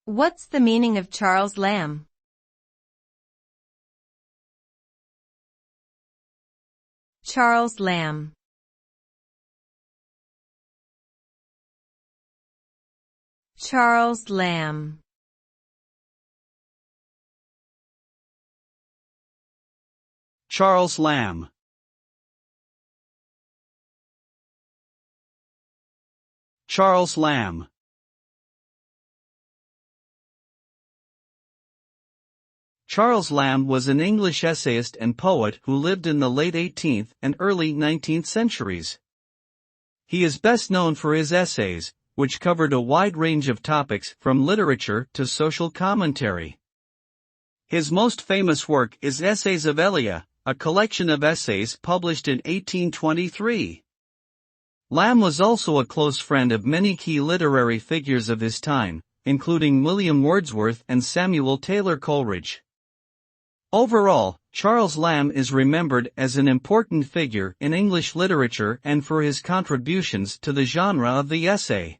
What's the meaning of Charles Lamb? Charles Lamb. Charles Lamb. Charles Lamb. Charles Lamb. Charles Lamb was an English essayist and poet who lived in the late 18th and early 19th centuries. He is best known for his essays, which covered a wide range of topics from literature to social commentary. His most famous work is Essays of Elia, a collection of essays published in 1823. Lamb was also a close friend of many key literary figures of his time, including William Wordsworth and Samuel Taylor Coleridge. Overall, Charles Lamb is remembered as an important figure in English literature and for his contributions to the genre of the essay.